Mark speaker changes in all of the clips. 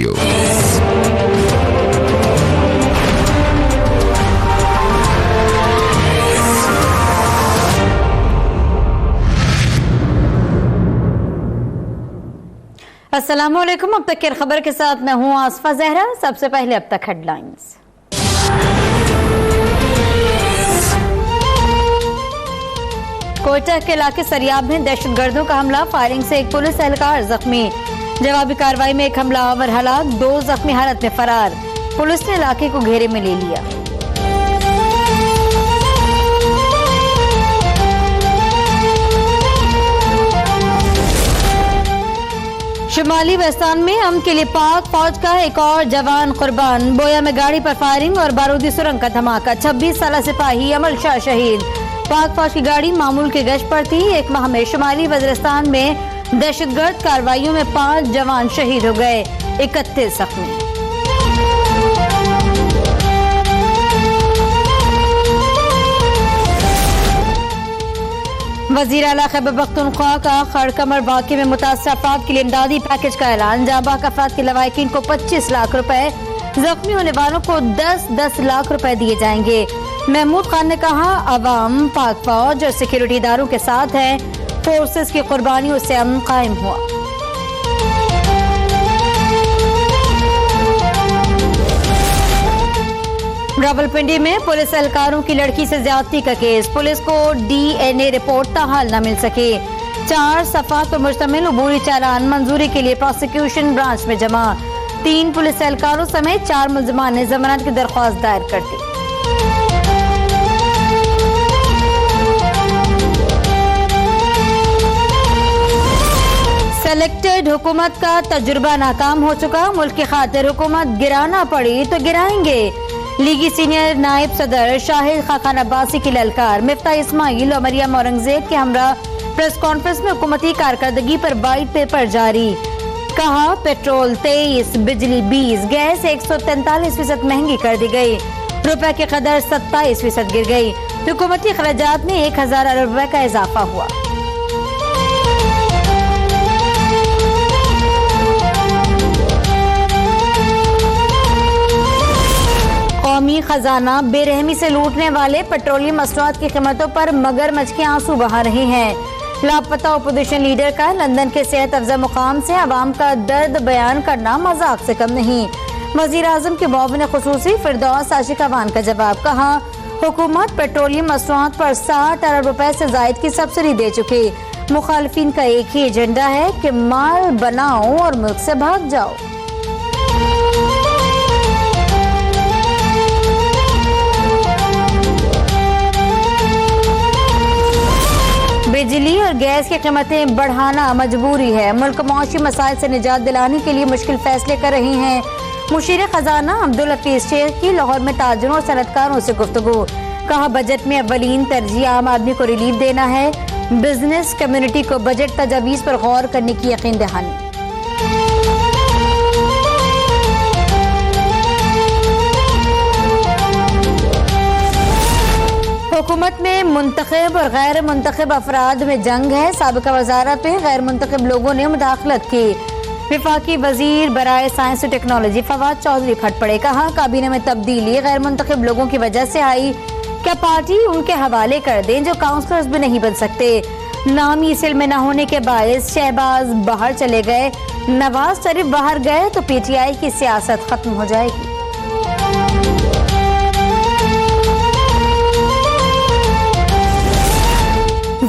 Speaker 1: Radio.
Speaker 2: السلام علیکم، اب تک کی خبر کے ساتھ میں ہوں آصفہ زہرا۔ سب سے پہلے اب تک ہیڈ لائنز۔ کوئٹہ کے علاقے سریاب میں دہشت گردوں کا حملہ، فائرنگ سے ایک پولیس اہلکار زخمی۔ جوابی کارروائی میں ایک حملہ آور ہلاک، 2 زخمی حالت میں فرار۔ پولیس نے علاقے کو گھیرے میں لے لیا۔ شمالی ویستان میں امن کے لیے پاک فوج کا ایک اور جوان قربان، بویا میں گاڑی پر فائرنگ اور بارودی سرنگ کا دھماکہ، 26 سالہ سپاہی عمل شاہ شہید۔ پاک فوج کی گاڑی معمول کی گشت پر تھی۔ ایک ماہ میں شمالی وزیرستان میں دہشت گرد کارروائیوں میں 5 جوان شہید ہو گئے، 31 زخمی۔ وزیر اعلیٰ خیبر پختونخوا کا خڑکمر واقعے میں متاثرہ افراد کے لیے امدادی پیکج کا اعلان، جاں بحق افراد کے لواحقین کو 25 لاکھ روپے، زخمی ہونے والوں کو 10 لاکھ روپے دیے جائیں گے۔ محمود خان نے کہا، عوام پاک فوج اور سیکیورٹی اداروں کے ساتھ ہے، فورسز کی قربانیوں سے امن قائم ہوا۔ راولپنڈی میں پولیس اہلکاروں کی لڑکی سے زیادتی کا کیس، پولیس کو DNA رپورٹ تاحال نہ مل سکے۔ 4 صفحات پر مشتمل عبوری چالان منظوری کے لیے پروسیکیوشن برانچ میں جمع، 3 پولیس اہلکاروں سمیت 4 ملزمان نے ضمانت کی درخواست دائر کر دی۔ سلیکٹڈ حکومت کا تجربہ ناکام ہو چکا، ملک کی خاطر حکومت گرانا پڑی تو گرائیں گے۔ لیگی سینئر نائب صدر شاہد خاقان عباسی کی للکار، مفتاح اسماعیل اور مریم اورنگزیب کے ہمراہ پریس کانفرنس میں حکومتی کارکردگی پر وائٹ پیپر جاری۔ کہا، پیٹرول 23، بجلی 20، گیس 143% مہنگی کر دی گئی، روپے کی قدر 27% گر گئی، حکومتی اخراجات میں 1000 ارب روپے کا اضافہ ہوا۔ قومی خزانہ بے رحمی سے لوٹنے والے پیٹرولیم مصنوعات کی قیمتوں پر مگرمچھ کے آنسو بہا رہے ہیں۔ لاپتہ اپوزیشن لیڈر کا لندن کے صحت افزا مقام سے عوام کا درد بیان کرنا مذاق سے کم نہیں۔ وزیر اعظم کے معاون خصوصی فردوس عاشقوان کا جواب، کہا، حکومت پیٹرولیم مصنوعات پر 60 ارب روپے سے زائد کی سبسڈی دے چکی، مخالفین کا ایک ہی ایجنڈا ہے کہ مال بناؤ اور ملک سے بھاگ جاؤ۔ بجلی اور گیس کی قیمتیں بڑھانا مجبوری ہے، ملک معاشی مسائل سے نجات دلانے کے لیے مشکل فیصلے کر رہے ہیں۔ مشیر خزانہ عبدالحفیظ شیخ کی لاہور میں تاجروں اور صنعت کاروں سے گفتگو، کہا، بجٹ میں اولین ترجیح عام آدمی کو ریلیف دینا ہے، بزنس کمیونٹی کو بجٹ تجاویز پر غور کرنے کی یقین دہانی۔ حکومت میں منتخب اور غیر منتخب افراد میں جنگ ہے، سابقہ وزارت میں غیر منتخب لوگوں نے مداخلت کی۔ وفاقی وزیر برائے سائنس و ٹیکنالوجی فواد چودھری پھٹ پڑے، کہا، کابینہ میں تبدیلی غیر منتخب لوگوں کی وجہ سے آئی، کیا پارٹی ان کے حوالے کر دیں جو کاؤنسلرز بھی نہیں بن سکتے؟ نامی اس علم میں نہ ہونے کے باعث شہباز باہر چلے گئے، نواز شریف باہر گئے تو PTI کی سیاست ختم ہو جائے گی۔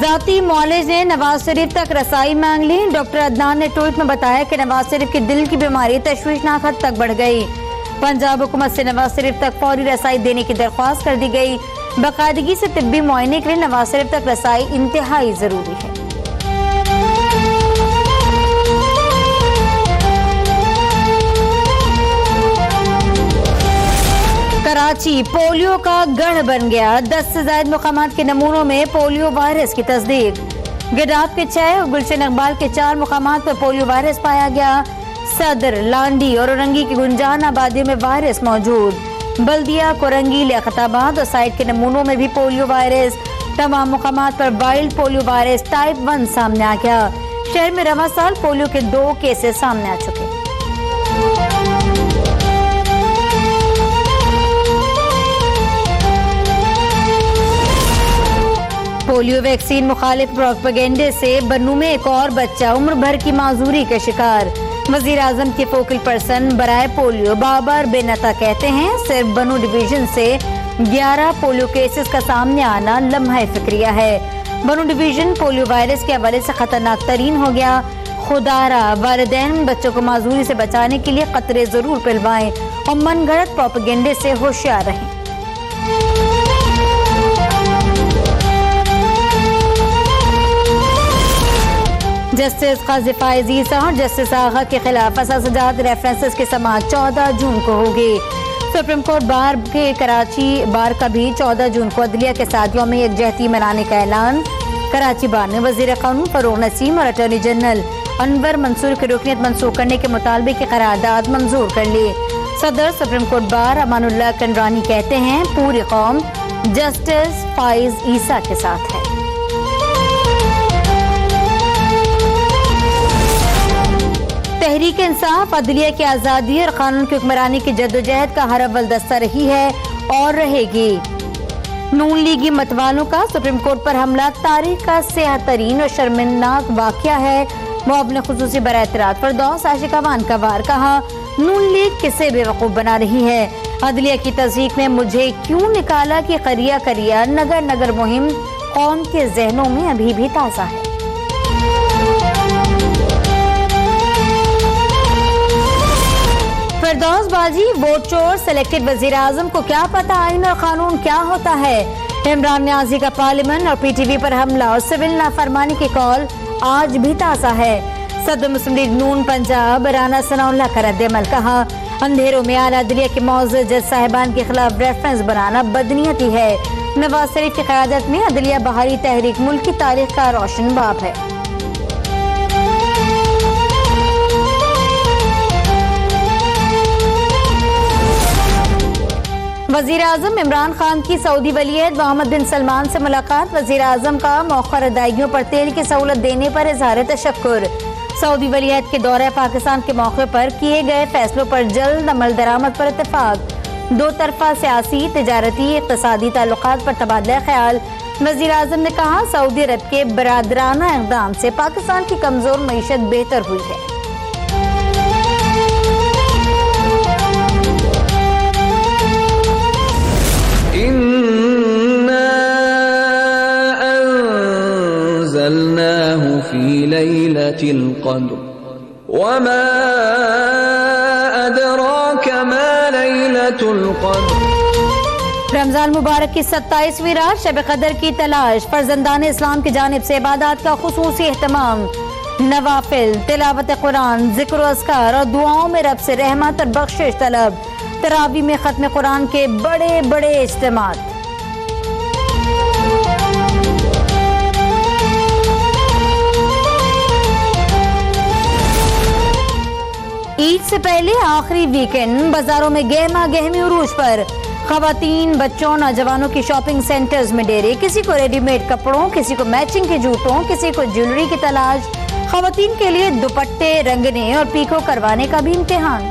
Speaker 2: ذاتی معالج نے نواز شریف تک رسائی مانگ لی، ڈاکٹر عدنان نے ٹویٹ میں بتایا کہ نواز شریف کی دل کی بیماری تشویشناک حد تک بڑھ گئی۔ پنجاب حکومت سے نواز شریف تک فوری رسائی دینے کی درخواست کر دی گئی، باقاعدگی سے طبی معائنے کے لیے نواز شریف تک رسائی انتہائی ضروری ہے۔ کراچی پولیو کا گڑھ بن گیا، 10 سے زائد مقامات کے نمونوں میں پولیو وائرس کی تصدیق۔ گڈاف کے 6 اور گلشن اقبال کے 4 مقامات پر پولیو وائرس پایا گیا۔ صدر، لانڈی اور اورنگی کی گنجان آبادیوں میں وائرس موجود۔ بلدیہ، کورنگی، لیاقت آباد اور سائٹ کے نمونوں میں بھی پولیو وائرس۔ تمام مقامات پر وائلڈ پولیو وائرس ٹائپ 1 سامنے آ گیا۔ شہر میں رواں سال پولیو کے 2 کیسز سامنے آ چکے۔ پولیو ویکسین مخالف پروپیگنڈے سے بنو میں ایک اور بچہ عمر بھر کی معذوری کا شکار. وزیر اعظم کے فوکل پرسن برائے پولیو بابر بن عطا کہتے ہیں صرف بنو ڈویژن سے 11 پولیو کیسز کا سامنے آنا لمحہ فکریہ ہے. بنو ڈویژن پولیو وائرس کے حوالے سے خطرناک ترین ہو گیا. خدارا والدین بچوں کو معذوری سے بچانے کے لیے قطرے ضرور پلوائیں اور من گھڑت پروپیگنڈے سے ہوشیار رہیں. جسٹس قاضی فائز عیسیٰ اور جسٹس آغا کے خلاف اساسجات ریفرنسز کے سماعت 14 جون کو ہوگی. سپریم کورٹ بار کے کراچی بار کا بھی 14 جون کو عدلیہ کے ساتھ یوم یکجہتی منانے کا اعلان. کراچی بار نے وزیر قانون فروغ نسیم اور اٹارنی جنرل انور منصور کی رکنیت منسوخ کرنے کے مطالبے کی قرارداد منظور کر لی. صدر supreme court bar Aman Ullah کنڈرانی کہتے ہیں پوری قوم جسٹس فائز عیسیٰ کے ساتھ ہے. تحریک انصاف عدلیہ کی آزادی اور قانون کی حکمرانی کی جدوجہد کا ہر اول دستہ رہی ہے اور رہے گی. نون لیگی متوالوں کا سپریم کورٹ پر حملہ تاریخ کا سیاہ ترین اور شرمناک واقعہ ہے. معاون خصوصی برائے اطلاعات فردوس عاشق امان کا وار کہا نون لیگ کسے بے وقوف بنا رہی ہے. عدلیہ کی تصدیق میں مجھے کیوں نکالا کہ کریا کریا نگر نگر مہم قوم کے ذہنوں میں ابھی بھی تازہ ہے. فردوس باجی ووٹ چور سلیکٹڈ وزیر اعظم کو کیا پتا آئین اور قانون کیا ہوتا ہے. عمران نیازی کا پارلیمنٹ اور پی ٹی وی پر حملہ اور سول نافرمانی کی کال آج بھی تازہ ہے. صدر مسلم لیگ نون پنجاب رانا ثناء اللہ کا رد عمل کہا اندھیروں میں اعلیٰ عدلیہ کے معزز جج صاحبان کے خلاف ریفرنس بنانا بدنیتی ہے. نواز شریف کی قیادت میں عدلیہ بہاری تحریک ملک کی تاریخ کا روشن باب ہے. وزیر اعظم عمران خان کی سعودی ولی عہد محمد بن سلمان سے ملاقات. وزیر اعظم کا مؤخر ادائیگیوں پر تیل کی سہولت دینے پر اظہار تشکر. سعودی ولی عہد کے دورہ پاکستان کے موقع پر کیے گئے فیصلوں پر جلد عمل درآمد پر اتفاق. دو طرفہ سیاسی تجارتی اقتصادی تعلقات پر تبادلہ خیال. وزیر اعظم نے کہا سعودی عرب کے برادرانہ اقدام سے پاکستان کی کمزور معیشت بہتر ہوئی ہے.
Speaker 1: في ليلة القدر وما أدراك ما ليلة القدر.
Speaker 2: رمضان مبارک کی 27ویں رات شب قدر کی تلاش. فرزندان اسلام کی جانب سے عبادات کا خصوصی اہتمام. نوافل تلاوت قرآن ذکر و اذکار اور دعاؤں میں رب سے رحمت اور بخشش طلب. تراویح میں ختم قرآن کے بڑے بڑے اجتماعات. عید سے پہلے آخری ویکینڈ بازاروں میں گہما گہمی عروج پر. خواتین بچوں نوجوانوں کی شاپنگ سینٹرز میں ڈیرے. کسی کو ریڈی میڈ کپڑوں کسی کو میچنگ کے جوتوں کسی کو جیولری کی تلاش. خواتین کے لیے دوپٹے رنگنے اور پیکو کروانے کا بھی امتحان.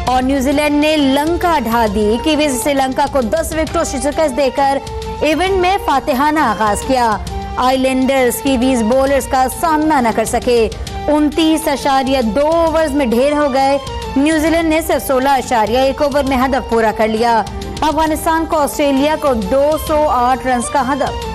Speaker 2: اور نیوزی لینڈ نے لنکا ڈھا دی. کیویز سری لنکا کو 10 وکٹوں سے شکست دے کر ایونٹ میں فاتحانہ آغاز کیا. آئی لینڈرز کیویز بولرز کا سامنا نہ کر سکے. 29.2 اوورز میں ڈھیر ہو گئے. نیوزی لینڈ نے صرف 16.1 اوور میں ہدف پورا کر لیا. افغانستان کو آسٹریلیا کو 208 رنز کا ہدف.